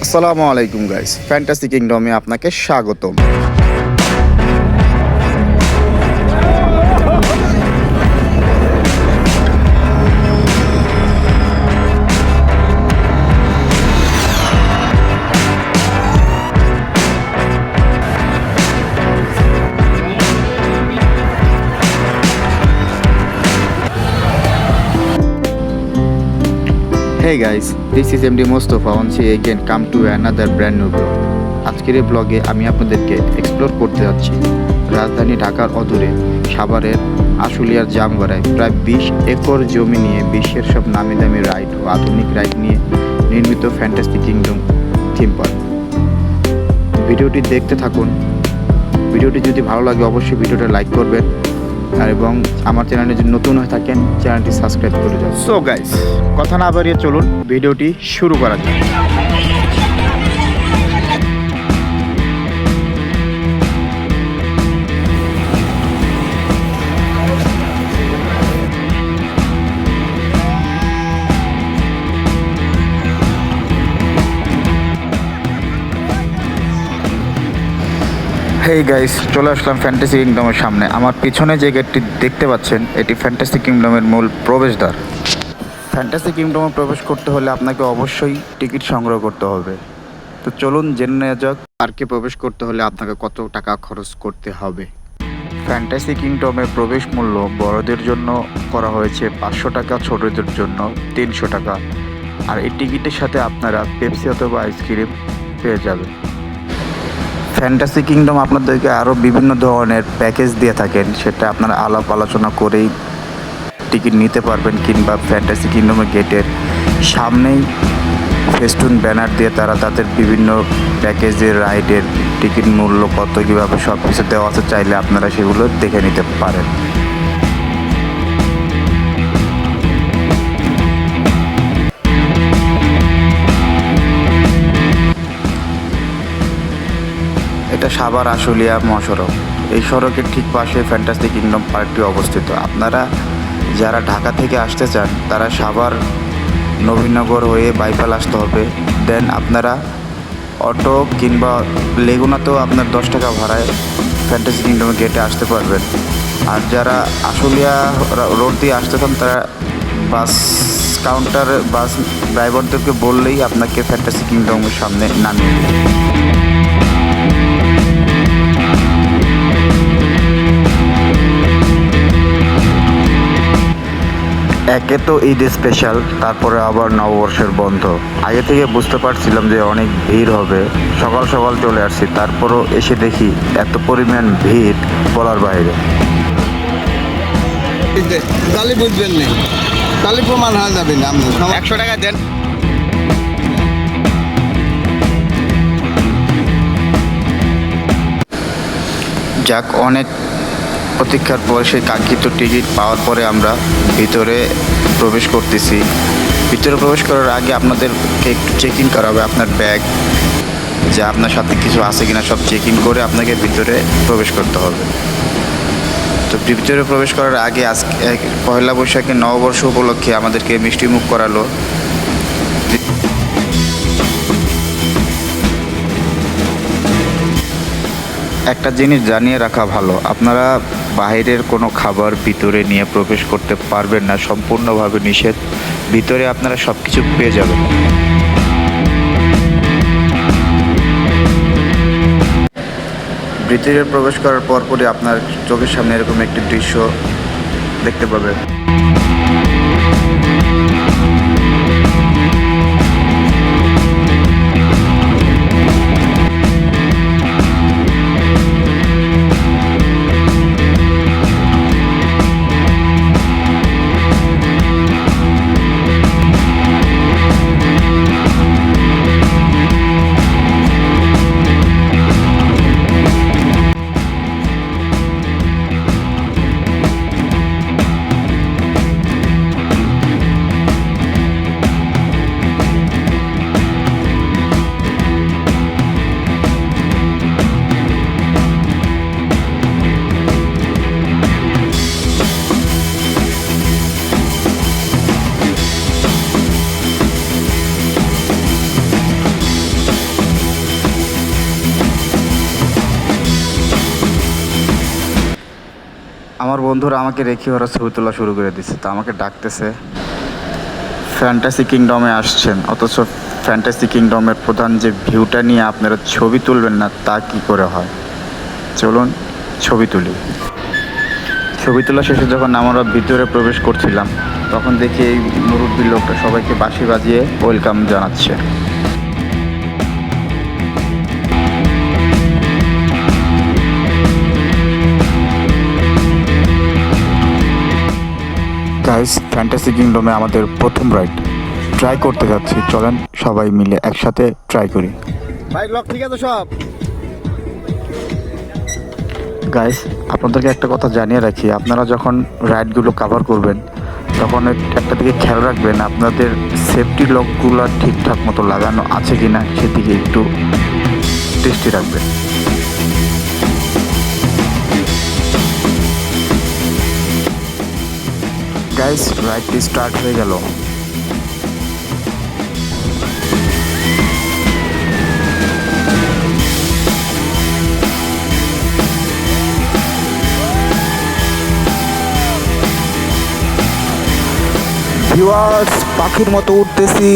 আসসালামু আলাইকুম guys, fantasy কিংডমে আপনাকে স্বাগতম। Hey guys, this is MD Mostofa once again come to another brand new vlog. আজকের এই ব্লগে আমি আপনাদেরকে এক্সপ্লোর করতে যাচ্ছি রাজধানী ঢাকার অদূরে সাভারের আশুলিয়ার জামগড়ায় প্রায় 20 একর জমি নিয়ে বিশ্বের সব নামি দামি রাইড ও আধুনিক রাইড নিয়ে নির্মিত ফ্যান্টাসি কিংডম থিম পার্ক। ভিডিওটি দেখতে থাকুন। ভিডিওটি যদি ভালো লাগে অবশ্যই ভিডিওটা লাইক করবেন এবং আমার চ্যানেলে যদি নতুন হয়ে থাকেন চ্যানেলটি সাবস্ক্রাইব করে যান। সো গাইস, কথা না বাড়িয়ে চলুন ভিডিওটি শুরু করা যাক। হেই গাইস, চলে আসলাম ফ্যান্টাসি কিংডমের সামনে। আমার পিছনে যে গেটটি দেখতে পাচ্ছেন এটি ফ্যান্টাসি কিংডমের মূল প্রবেশদ্বার। ফ্যান্টাসি কিংডমে প্রবেশ করতে হলে আপনাকে অবশ্যই টিকিট সংগ্রহ করতে হবে। তো চলুন জেনে নেওয়া যাক পার্কে প্রবেশ করতে হলে আপনাকে কত টাকা খরচ করতে হবে। ফ্যান্টাসি কিংডমের প্রবেশ মূল্য বড়দের জন্য করা হয়েছে 500 টাকা, ছোটদের জন্য 300 টাকা। আর এই টিকিটের সাথে আপনারা পেপসি অথবা আইসক্রিম পেয়ে যাবেন। ফ্যান্টাসি কিংডম আপনাদেরকে আরও বিভিন্ন ধরনের প্যাকেজ দিয়ে থাকেন, সেটা আপনারা আলাপ আলোচনা করেই টিকিট নিতে পারবেন, কিংবা ফ্যান্টাসি কিংডমের গেটের সামনেই ফেস্টুন ব্যানার দিয়ে তারা তাদের বিভিন্ন প্যাকেজের রাইডের টিকিট মূল্য কত কীভাবে সব কিছু দেওয়া আছে, চাইলে আপনারা সেগুলো দেখে নিতে পারেন। এটা সাভার আশুলিয়া মহাসড়ক। এই সড়কের ঠিক পাশে ফ্যান্টাসি কিংডম পার্কটি অবস্থিত। আপনারা যারা ঢাকা থেকে আসতে চান তারা সাভার নবীনগর হয়ে বাইপাল আসতে হবে। দেন আপনারা অটো কিংবা লেগুনাতেও আপনার 10 টাকা ভাড়ায় ফ্যান্টাসি কিংডমের গেটে আসতে পারবেন। আর যারা আশুলিয়া রোড দিয়ে আসতে চান তারা বাস কাউন্টার বাস ড্রাইভারদেরকে বললেই আপনাকে ফ্যান্টাসি কিংডমের সামনে নামিয়ে দেবে। একে তো ঈদ স্পেশাল, তারপরে আবার নববর্ষের বন্ধ। আগে থেকে বুঝতে পারছিলাম যে অনেক ভিড় হবে, সকাল সকাল চলে আসছি, তারপরও এসে দেখি এত পরিমাণ ভিড় বলার বাইরে। তাহলে বুঝবেন না, তাহলে প্রমাণ হয়ে যাবে না। আপনি 100 টাকা দেন। যাক, অনেক প্রতীক্ষার পর সেই কাঙ্ক্ষিত টিকিট পাওয়ার পরে আমরা ভিতরে প্রবেশ করতেছি। ভিতরে প্রবেশ করার আগে আপনাদেরকে একটু চেক ইন করা হবে, আপনার ব্যাগ যা আপনার সাথে কিছু আছে কিনা সব চেক ইন করে আপনাকে ভিতরে প্রবেশ করতে হবে। তো ভিতরে প্রবেশ করার আগে আজকে পয়লা বৈশাখে নববর্ষ উপলক্ষে আমাদেরকে মিষ্টি মুখ করালো। একটা জিনিস জানিয়ে রাখা ভালো, আপনারা বাইরের কোনো খাবার ভিতরে নিয়ে প্রবেশ করতে পারবেন না, সম্পূর্ণভাবে নিষেধ। ভিতরে আপনারা সব কিছু পেয়ে যাবেন। ভিতরে প্রবেশ করার পরপরই আপনার চোখের সামনে এরকম একটি দৃশ্য দেখতে পাবেন। বন্ধুরা আমাকে রেখে ওরা ছবি তোলা শুরু করে দিচ্ছে, তো আমাকে ডাকতেছে। ফ্যান্টাসি কিংডমে আসছেন, অথচ ফ্যান্টাসি কিংডমের প্রধান যে ভিউটা নিয়ে আপনারা ছবি তুলবেন না, তা কি করে হয়? চলুন ছবি তুলি। ছবি তোলা শেষে যখন আমরা ভিতরে প্রবেশ করছিলাম, তখন দেখি এই মুরব্বী লোকটা সবাইকে বাঁশি বাজিয়ে ওয়েলকাম জানাচ্ছে। গাইস, ফ্যান্টাসি কিংডমে আমাদের প্রথম রাইড ট্রাই করতে যাচ্ছি। চলেন সবাই মিলে একসাথে ট্রাই করি। ভাই লক ঠিক আছে সব? গাইস, আপনাদেরকে একটা কথা জানিয়ে রাখি, আপনারা যখন রাইডগুলো কভার করবেন তখন একটা দিকে খেয়াল রাখবেন আপনাদের সেফটি লকগুলো ঠিকঠাক মতো লাগানো আছে কি না, সেদিকে একটু দৃষ্টি রাখবেন। গাইস, রাইডটি স্টার্ট হয়ে গেল। ভিউয়ার্স, পাখির মতো উঠতেছি।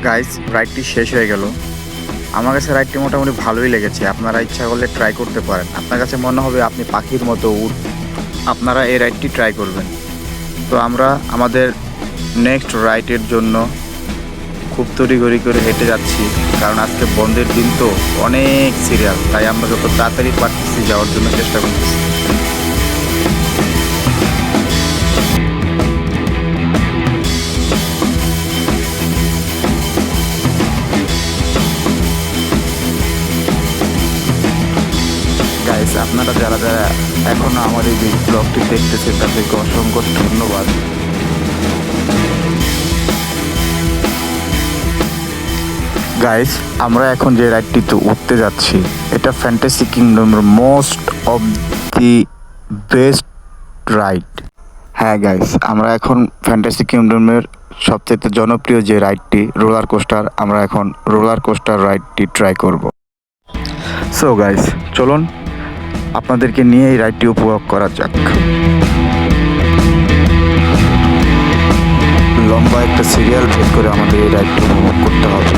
গাইস, রাইডটি শেষ হয়ে গেল। আমার কাছে রাইডটি মোটামুটি ভালোই লেগেছে। আপনারা ইচ্ছা করলে ট্রাই করতে পারেন। আপনার কাছে মনে হবে আপনি পাখির মতো আপনারা এই রাইডটি ট্রাই করবেন। তো আমরা আমাদের নেক্সট রাইডের জন্য খুব তড়িঘড়ি করে হেঁটে যাচ্ছি, কারণ আজকে বন্ধের দিন, তো অনেক সিরিয়াল, তাই আমরা যত তাড়াতাড়ি পারতেছি যাওয়ার জন্য চেষ্টা করতেছি। গাইস, আপনারা যারা যারা এখনও আমার এই ব্লগটি দেখতেছেন তাদেরকে অসংখ্য ধন্যবাদ। গাইস, আমরা এখন যে রাইডটিতে উঠতে যাচ্ছি, এটা ফ্যান্টাসি কিংডমের most of the best ride. হ্যাঁ গাইস, আমরা এখন ফ্যান্টাসি কিংডমের সবচেয়ে জনপ্রিয় যে রাইডটি রোলার কোস্টার, আমরা এখন রোলার কোস্টার রাইডটি ট্রাই করব। সো গাইস, চলুন আপনাদেরকে নিয়ে এই রাইডটি উপভোগ করা যাক। লম্বা একটা সিরিয়াল ভেদ করে আমাদের এই রাইডটি উপভোগ করতে হবে।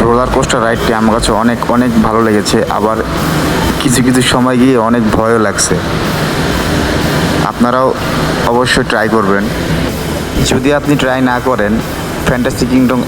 রোলার কোস্টার রাইডটি আমার কাছে অনেক অনেক ভালো লেগেছে, আবার কিছু কিছু সময় গিয়ে অনেক ভয়ও লাগছে। আপনারাও অবশ্যই ট্রাই করবেন। যদি আপনি ট্রাই না করেন, ফ্যান্টাসি কিংডম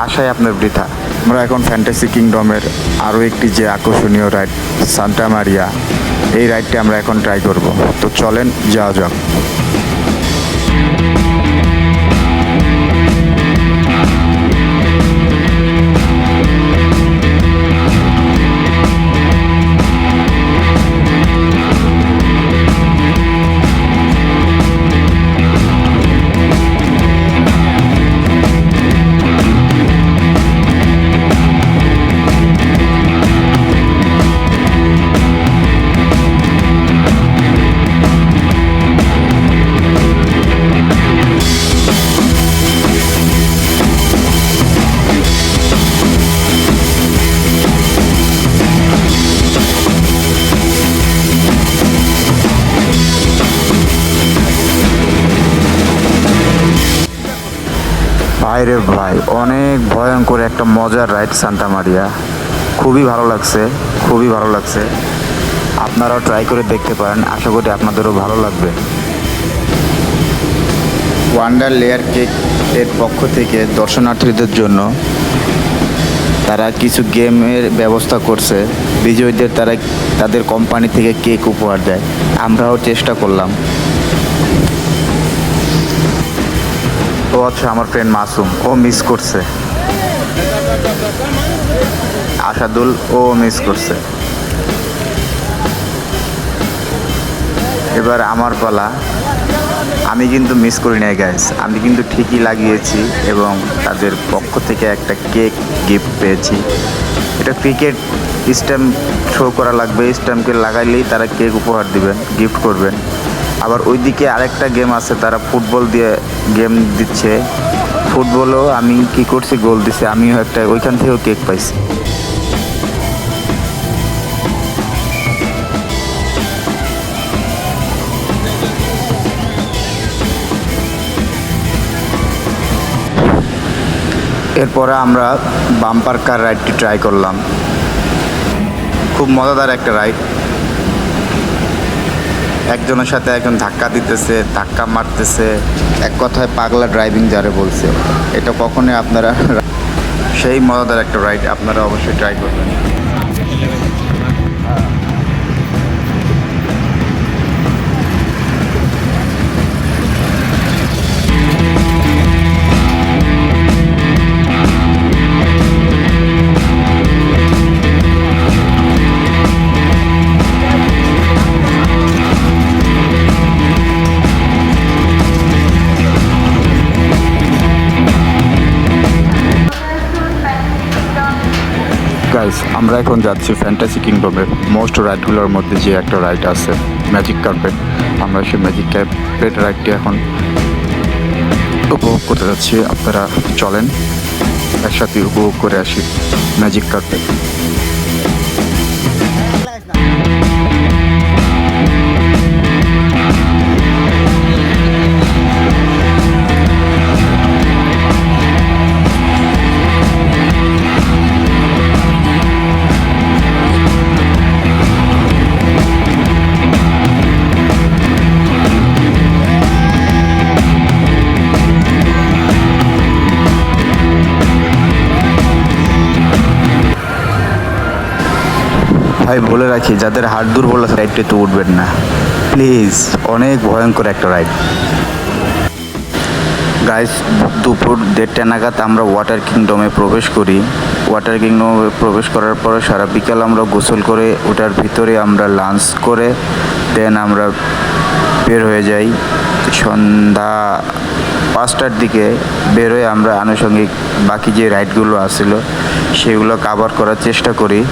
আসাই আপনার বৃথা। আমরা এখন ফ্যান্টাসি কিংডমের আরও একটি যে আকর্ষণীয় রাইড সান্টা মারিয়া, এই রাইডটি আমরা এখন ট্রাই করব। তো চলেন যাওয়া যাক। ভাইরে ভাই, অনেক ভয়ঙ্কর একটা মজার রাইড সান্টা মারিয়া। খুবই ভালো লাগছে, খুবই ভালো লাগছে। আপনারাও ট্রাই করে দেখতে পারেন, আশা করি আপনাদেরও ভালো লাগবে। ওয়ান্ডার লেয়ার কেক এর পক্ষ থেকে দর্শনার্থীদের জন্য তারা কিছু গেমের ব্যবস্থা করছে। বিজয়ীদের তারা তাদের কোম্পানি থেকে কেক উপহার দেয়। আমরাও চেষ্টা করলাম। ও আচ্ছা, আমার ফ্রেন্ড মাসুম, ও মিস করছে। আশাদুল, ও মিস করছে। এবার আমার পালা। আমি কিন্তু মিস করি নাই গাইস, আমি কিন্তু ঠিকই লাগিয়েছি এবং তাদের পক্ষ থেকে একটা কেক গিফট পেয়েছি। এটা ক্রিকেট স্ট্যাম্প শো করা লাগবে, স্ট্যাম্পকে লাগাইলেই তারা কেক উপহার দিবেন, গিফট করবেন। আবার ওইদিকে আরেকটা গেম আছে, তারা ফুটবল দিয়ে গেম দিচ্ছে। ফুটবলও আমি কি করছি, গোল দিছে, আমিও একটা ওইখান থেকেও কেক পাইছি। এরপরে আমরা বাম্পার কার রাইডটি ট্রাই করলাম। খুব মজাদার একটা রাইড। একজনের সাথে একজন ধাক্কা দিতেছে, ধাক্কা মারতেছে, এক কথায় পাগলা ড্রাইভিং যারে বলছে। এটা কখনোই আপনারা, সেই মজাদার একটা রাইড, আপনারা অবশ্যই ট্রাই করবেন। গাইস, আমরা এখন যাচ্ছি ফ্যান্টাসি কিংডমের মোস্ট রাইডগুলোর মধ্যে যে একটা রাইড আছে, ম্যাজিক কার্পেট। আমরা সেই ম্যাজিক কার্পেট রাইডটি এখন উপভোগ করতে যাচ্ছি। আপনারা চলেন একসাথে উপভোগ করে আসি ম্যাজিক কার্পেট। ভাই বলে রাখি, যাদের হাড় দুর্বল আছে রাইডটি তো উঠবেন না প্লিজ, অনেক ভয়ঙ্কর একটা রাইড। গাইস, দুপুর 1:30 নাগাদ আমরা ওয়াটার কিংডমে প্রবেশ করি। ওয়াটার কিংডমে প্রবেশ করার পরে সারা বিকাল আমরা গোসল করে ওটার ভিতরে আমরা লাঞ্চ করে দেন আমরা বের হয়ে যাই। সন্ধ্যা 5টার দিকে বের হয়ে আমরা আনুষঙ্গিক বাকি যে রাইডগুলো আসছিল সেগুলো কভার করার চেষ্টা করি।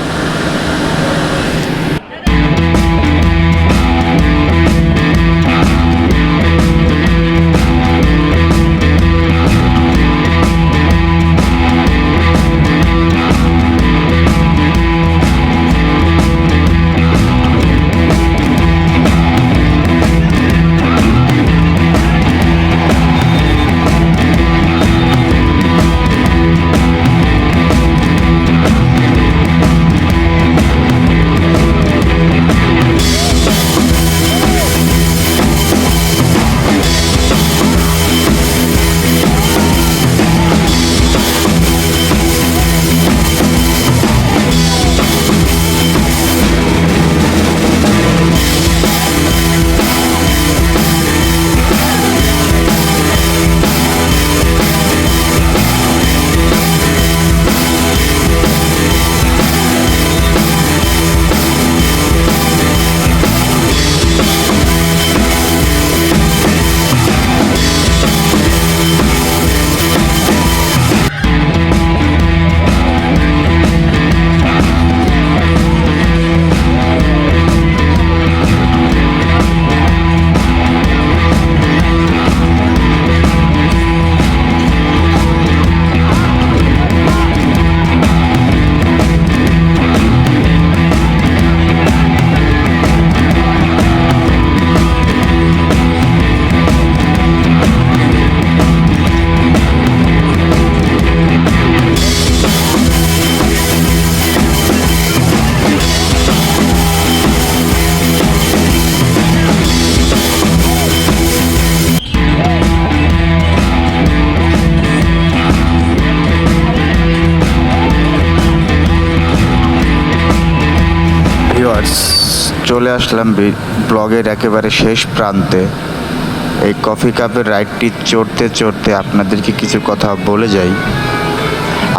চলে আসলাম ব্লগের একেবারে শেষ প্রান্তে। এই কফি কাপের রাইডটি চড়তে চড়তে আপনাদেরকে কিছু কথা বলে যাই।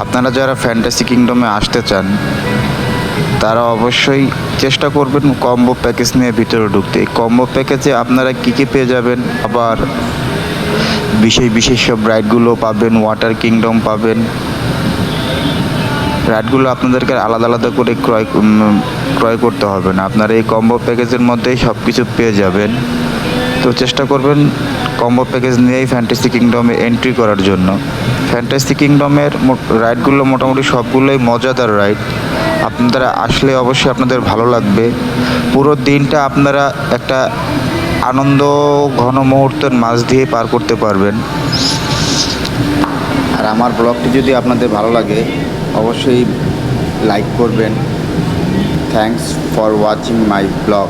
আপনারা যারা ফ্যান্টাসি কিংডমে আসতে চান তারা অবশ্যই চেষ্টা করবেন কম্বো প্যাকেজ নিয়ে ভিতরে ঢুকতে। এই কম্বো প্যাকেজে আপনারা কী কী পেয়ে যাবেন, আবার বিশেষ বিশেষ সব রাইডগুলো পাবেন, ওয়াটার কিংডম পাবেন। রাইডগুলো আপনাদেরকে আলাদা আলাদা করে ক্রয় করতে হবে না, আপনারা এই কম্বো প্যাকেজের মধ্যেই সব কিছু পেয়ে যাবেন। তো চেষ্টা করবেন কম্বো প্যাকেজ নিয়েই ফ্যান্টাসি কিংডমে এন্ট্রি করার জন্য। ফ্যান্টাসি কিংডমের রাইডগুলো মোটামুটি সবগুলোই মজাদার রাইড। আপনারা আসলে অবশ্যই আপনাদের ভালো লাগবে। পুরো দিনটা আপনারা একটা আনন্দ ঘন মুহূর্তের মাঝ দিয়ে পার করতে পারবেন। আর আমার ব্লগটি যদি আপনাদের ভালো লাগে অবশ্যই লাইক করবেন। Thanks for watching my blog.